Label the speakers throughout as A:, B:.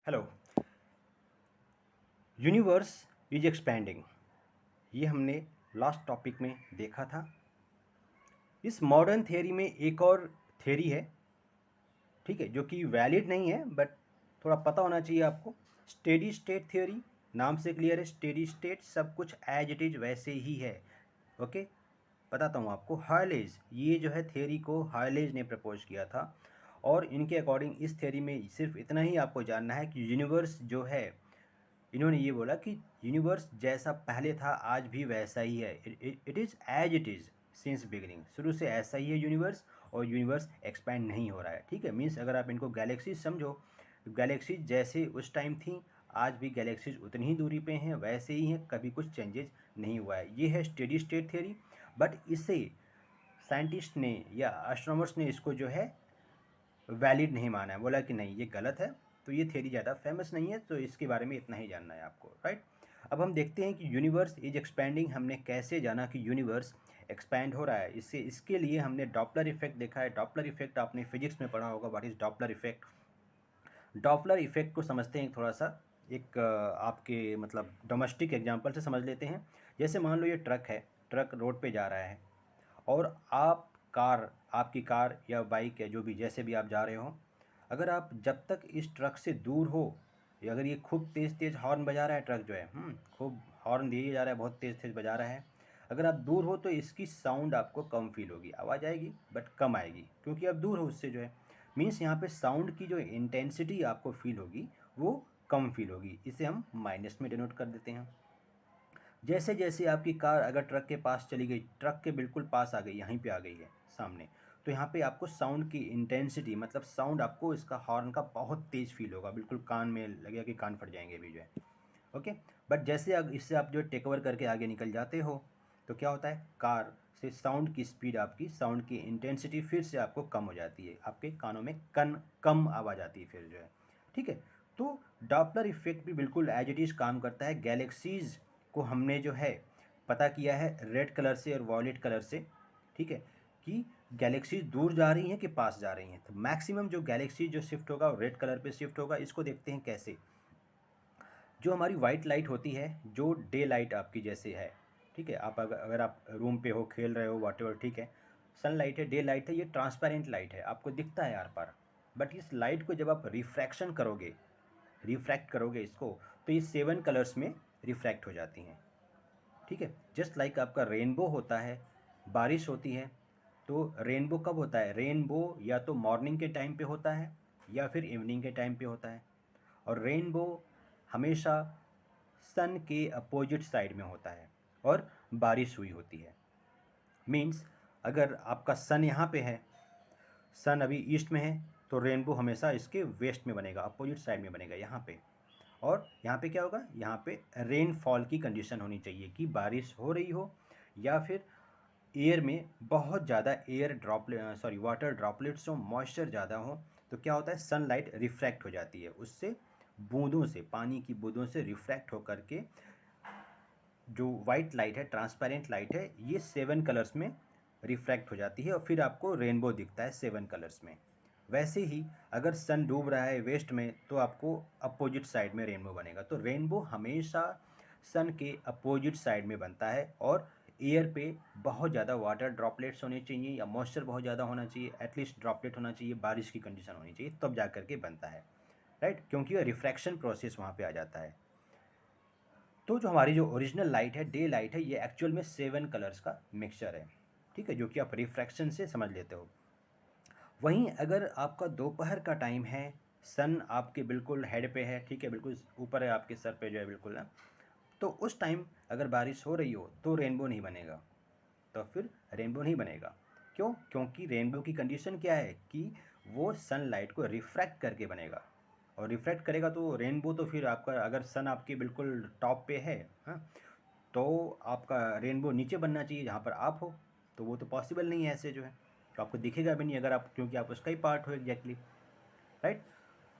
A: Hello. Universe is expanding, ये हमने last topic में देखा था। इस मॉडर्न थियरी में एक और थियरी है, ठीक है, जो कि वैलिड नहीं है बट थोड़ा पता होना चाहिए आपको। स्टेडी स्टेट थियरी, नाम से क्लियर है, स्टेडी स्टेट सब कुछ एज इट इज़ वैसे ही है। ओके, बताता हूँ आपको। हार्लेज, ये जो है थियरी को हार्लेज ने प्रपोज किया था, और इनके अकॉर्डिंग इस थियरी में सिर्फ इतना ही आपको जानना है कि यूनिवर्स जो है, इन्होंने ये बोला कि यूनिवर्स जैसा पहले था आज भी वैसा ही है। It is as it is since beginning, शुरू से ऐसा ही है यूनिवर्स, और यूनिवर्स एक्सपैंड नहीं हो रहा है। ठीक है, मीन्स अगर आप इनको गैलेक्सीज समझो, गैलेक्सीज जैसे उस टाइम थी आज भी गैलेक्सीज उतनी ही दूरी पे हैं, वैसे ही हैं, कभी कुछ चेंजेस नहीं हुआ है। ये है स्टेडी स्टेट थियरी। बट इसे साइंटिस्ट ने या एस्ट्रोनॉमर्स ने इसको जो है वैलिड नहीं माना है, बोला कि नहीं ये गलत है। तो ये थियरी ज़्यादा फेमस नहीं है, तो इसके बारे में इतना ही जानना है आपको, राइट। अब हम देखते हैं कि यूनिवर्स इज एक्सपैंडिंग हमने कैसे जाना कि यूनिवर्स एक्सपैंड हो रहा है। इसके लिए हमने डॉपलर इफेक्ट देखा है। डॉपलर इफेक्ट आपने फिजिक्स में पढ़ा होगा, what is Doppler effect. Doppler effect को समझते हैं थोड़ा सा, एक आपके मतलब डोमेस्टिक एग्जांपल से समझ लेते हैं। जैसे मान लो ये ट्रक है, ट्रक रोड पे जा रहा है, और आपकी कार या बाइक या जो भी जैसे भी आप जा रहे हो, अगर आप जब तक इस ट्रक से दूर हो, या अगर ये खूब तेज़ तेज़ हॉर्न बजा रहा है, ट्रक जो है खूब हॉर्न दिए जा रहा है, बहुत तेज़ तेज़ बजा रहा है, अगर आप दूर हो तो इसकी साउंड आपको कम फील होगी, आवाज़ आएगी बट कम आएगी, क्योंकि आप दूर हो उससे जो है। मीन्स यहाँ पे साउंड की जो इंटेंसिटी आपको फील होगी वो कम फील होगी। इसे हम माइनस में डिनोट कर देते हैं। जैसे जैसे आपकी कार अगर ट्रक के पास चली गई, ट्रक के बिल्कुल पास आ गई, यहीं पे आ गई है सामने, तो यहाँ पे आपको साउंड की इंटेंसिटी, मतलब साउंड आपको इसका हॉर्न का बहुत तेज़ फील होगा, बिल्कुल कान में लगेगा कि कान फट जाएंगे अभी जो है। ओके, बट जैसे अब इससे आप जो टेक ओवर करके आगे निकल जाते हो, तो क्या होता है, कार से साउंड की स्पीड, आपकी साउंड की इंटेंसिटी फिर से आपको कम हो जाती है, आपके कानों में कम आवाज़ आती है फिर जो है। ठीक है, तो डॉपलर इफेक्ट भी बिल्कुल एज इट इज़ काम करता है। गैलेक्सीज़ को हमने जो है पता किया है रेड कलर से और वॉयलेट कलर से, ठीक है, कि गैलेक्सीज दूर जा रही हैं कि पास जा रही हैं। तो मैक्सिमम जो गैलेक्सी जो शिफ्ट होगा वो रेड कलर पे शिफ्ट होगा। इसको देखते हैं कैसे। जो हमारी वाइट लाइट होती है, जो डे लाइट आपकी जैसे है, ठीक है, आप अगर आप रूम पे हो, खेल रहे हो, वॉटेवर, ठीक है, सनलाइट है, डे लाइट है, ये ट्रांसपेरेंट लाइट है, आपको दिखता है आर पार। बट इस लाइट को जब आप रिफ्रैक्शन करोगे, रिफ्रैक्ट करोगे इसको, तो ये 7 कलर्स में रिफ्रैक्ट हो जाती हैं। ठीक है, जस्ट लाइक आपका रेनबो होता है, बारिश होती है, तो रेनबो कब होता है, रेनबो या तो मॉर्निंग के टाइम पे होता है या फिर इवनिंग के टाइम पे होता है। और रेनबो हमेशा सन के अपोजिट साइड में होता है और बारिश हुई होती है। मीन्स अगर आपका सन यहाँ पे है, सन अभी ईस्ट में है, तो रेनबो हमेशा इसके वेस्ट में बनेगा, अपोजिट साइड में बनेगा यहाँ पे। और यहाँ पे क्या होगा, यहाँ पे रेनफॉल की कंडीशन होनी चाहिए कि बारिश हो रही हो, या फिर एयर में बहुत ज़्यादा एयर ड्रॉपलेट वाटर ड्रॉपलेट्स हो, मॉइस्चर ज़्यादा हो। तो क्या होता है, सनलाइट रिफ्रैक्ट हो जाती है, उससे बूंदों से, पानी की बूंदों से रिफ्रैक्ट होकर के जो वाइट लाइट है, ट्रांसपेरेंट लाइट है, ये 7 कलर्स में रिफ्रैक्ट हो जाती है, और फिर आपको रेनबो दिखता है 7 कलर्स में। वैसे ही अगर सन डूब रहा है वेस्ट में, तो आपको अपोजिट साइड में रेनबो बनेगा। तो रेनबो हमेशा सन के अपोजिट साइड में बनता है, और एयर पे बहुत ज़्यादा वाटर ड्रॉपलेट्स होने चाहिए, या मॉइस्चर बहुत ज़्यादा होना चाहिए, एटलीस्ट ड्रॉपलेट होना चाहिए, बारिश की कंडीशन होनी चाहिए, तब जा करके बनता है, राइट, क्योंकि ये रिफ्रैक्शन प्रोसेस वहाँ पे आ जाता है। तो जो हमारी जो ओरिजिनल लाइट है, डे लाइट है, ये एक्चुअल में 7 कलर्स का मिक्सचर है, ठीक है, जो कि आप रिफ्रैक्शन से समझ लेते हो। वहीं अगर आपका दोपहर का टाइम है, सन आपके बिल्कुल हेड पे है, ठीक है, बिल्कुल ऊपर है आपके सर पे जो है, बिल्कुल ना, तो उस टाइम अगर बारिश हो रही हो तो रेनबो नहीं बनेगा। तो फिर रेनबो नहीं बनेगा, क्यों, क्योंकि रेनबो की कंडीशन क्या है कि वो सनलाइट को रिफ्रैक्ट करके बनेगा, और रिफ्रैक्ट करेगा तो रेनबो, तो फिर आपका अगर सन आपके बिल्कुल टॉप पे है, हाँ, तो आपका रेनबो नीचे बनना चाहिए जहाँ पर आप हो, तो वो तो पॉसिबल नहीं है ऐसे जो है, तो आपको दिखेगा भी नहीं अगर आप, क्योंकि आप उसका ही पार्ट हो एग्जैक्टली, राइट।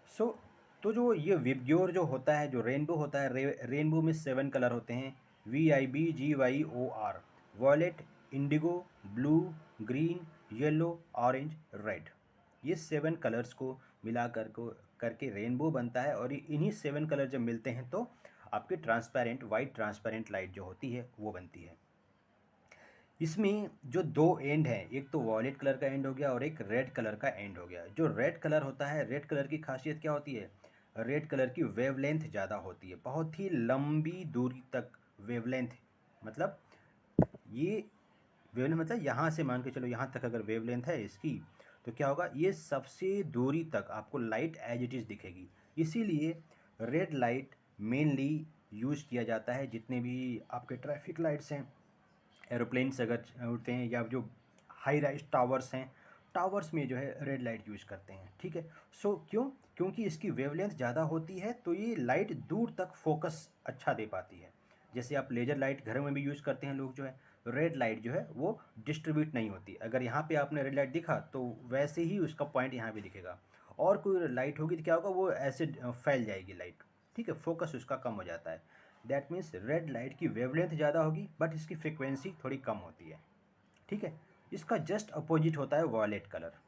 A: सो तो जो ये विबग्योर जो होता है, जो रेनबो होता है, रेनबो में 7 कलर होते हैं, VIBGYOR, violet, indigo, blue, green, yellow, orange, red. ये 7 कलर्स को मिलाकर को करके रेनबो बनता है, और इन्हीं 7 कलर जब मिलते हैं तो आपके ट्रांसपेरेंट वाइट ट्रांसपेरेंट लाइट जो होती है वो बनती है। इसमें जो दो एंड हैं, एक तो वॉयलेट कलर का एंड हो गया और एक रेड कलर का एंड हो गया। जो रेड कलर होता है, रेड कलर की खासियत क्या होती है? रेड कलर की वेवलेंथ ज़्यादा होती है, बहुत ही लंबी दूरी तक वेवलेंथ, मतलब ये वेवलेंथ मतलब यहाँ से मान के चलो यहाँ तक अगर वेवलेंथ है इसकी, तो क्या होगा, ये सबसे दूरी तक आपको लाइट एज इट इज़ दिखेगी। इसीलिए रेड लाइट मेनली यूज़ किया जाता है जितने भी आपके ट्रैफिक लाइट्स हैं, एरोप्लेन्स अगर उड़ते हैं, या जो हाई राइज टावर्स हैं, टावर्स में जो है रेड लाइट यूज़ करते हैं। ठीक है, सो क्योंकि इसकी वेवलेंथ ज़्यादा होती है तो ये लाइट दूर तक फोकस अच्छा दे पाती है। जैसे आप लेजर लाइट घरों में भी यूज़ करते हैं लोग, जो है रेड लाइट जो है वो डिस्ट्रीब्यूट नहीं होती। अगर यहाँ पे आपने रेड लाइट दिखा तो वैसे ही उसका पॉइंट यहाँ भी दिखेगा, और कोई लाइट होगी तो क्या होगा, वो ऐसे फैल जाएगी लाइट। ठीक है, फोकस उसका कम हो जाता है। दैट मीन्स रेड लाइट की वेवलेंथ ज़्यादा होगी बट इसकी फ्रिक्वेंसी थोड़ी कम होती है। ठीक है, इसका जस्ट अपोजिट होता है वॉयलेट कलर।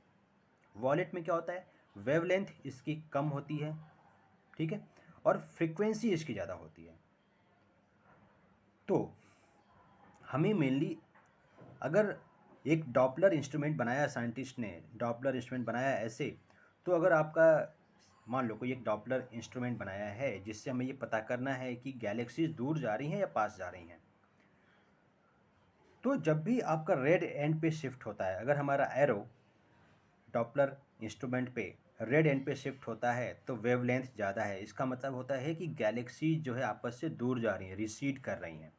A: वॉयलेट में क्या होता है, वेवलेंथ इसकी कम होती है, ठीक है, और फ्रिक्वेंसी इसकी ज़्यादा होती है। तो हमें मेनली, अगर एक डॉपलर इंस्ट्रूमेंट बनाया साइंटिस्ट ने, डॉपलर इंस्ट्रूमेंट बनाया ऐसे, तो अगर आपका मान लो कोई एक डॉपलर इंस्ट्रूमेंट बनाया है जिससे हमें ये पता करना है कि गैलेक्सीज दूर जा रही हैं या पास जा रही हैं, तो जब भी आपका रेड एंड पे शिफ्ट होता है, अगर हमारा एरो डॉपलर इंस्ट्रूमेंट पे रेड एंड पे शिफ्ट होता है तो वेवलेंथ ज़्यादा है। इसका मतलब होता है कि गैलेक्सी जो है आपस से दूर जा रही हैं, रिसीड कर रही हैं।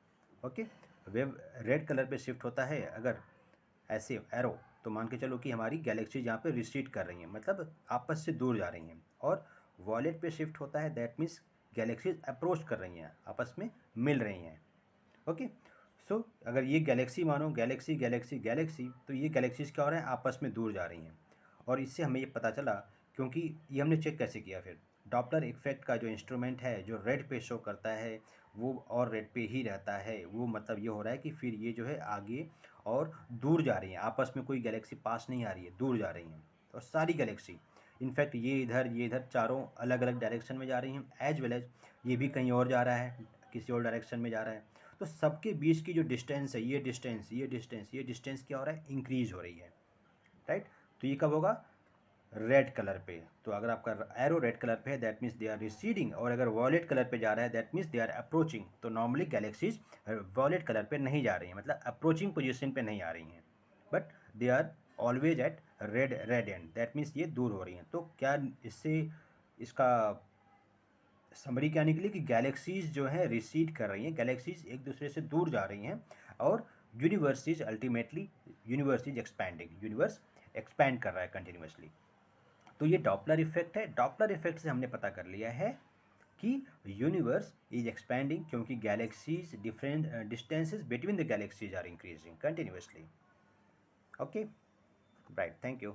A: ओके, वेव रेड कलर पे शिफ्ट होता है अगर ऐसे एरो, तो मान के चलो कि हमारी गैलेक्सी यहाँ पे रिसीड कर रही हैं, मतलब आपस से दूर जा रही हैं। और वॉयलेट पे शिफ्ट होता है, दैट मीन्स गैलेक्सीज अप्रोच कर रही हैं, आपस में मिल रही हैं। ओके, सो अगर ये गैलेक्सी मानो, गैलेक्सी गैलेक्सी गैलेक्सी, तो ये गैलेक्सीज क्या हो रहे हैं, आपस में दूर जा रही हैं। और इससे हमें ये पता चला, क्योंकि ये हमने चेक कैसे किया फिर, डॉपलर इफेक्ट का जो इंस्ट्रूमेंट है जो रेड पे शो करता है वो और रेड पे ही रहता है। वो मतलब ये हो रहा है कि फिर ये जो है आगे और दूर जा रही हैं, आपस में कोई गैलेक्सी पास नहीं आ रही है, दूर जा रही हैं। और सारी गैलेक्सी, इनफैक्ट ये इधर चारों अलग अलग डायरेक्शन में जा रही हैं, एज वेल एज ये भी कहीं और जा रहा है, किसी और डायरेक्शन में जा रहा है। तो सबके बीच की जो डिस्टेंस है, ये डिस्टेंस क्या हो रहा है, इंक्रीज हो रही है। राइट, तो ये कब होगा, रेड कलर पे। तो अगर आपका एरो रेड कलर पे है that means they are receding, और अगर वॉयलेट कलर पे जा रहा है that means they are approaching. तो नॉर्मली गैलेक्सीज वॉयलेट कलर पे नहीं जा रही हैं, मतलब अप्रोचिंग पोजीशन पे नहीं आ रही हैं, but they are always at red end, that means ये दूर हो रही हैं। तो क्या इससे इसका समरी क्या निकली कि गैलेक्सीज जो है रिसीड कर रही हैं, गैलेक्सीज एक दूसरे से दूर जा रही हैं, और universe is ultimately, universe is expanding, universe expand कर रहा है कंटिन्यूसली। तो ये डॉपलर इफेक्ट है। डॉपलर इफेक्ट से हमने पता कर लिया है कि यूनिवर्स इज एक्सपैंडिंग, क्योंकि galaxies different distances between the galaxies are increasing continuously. Okay, right, thank you.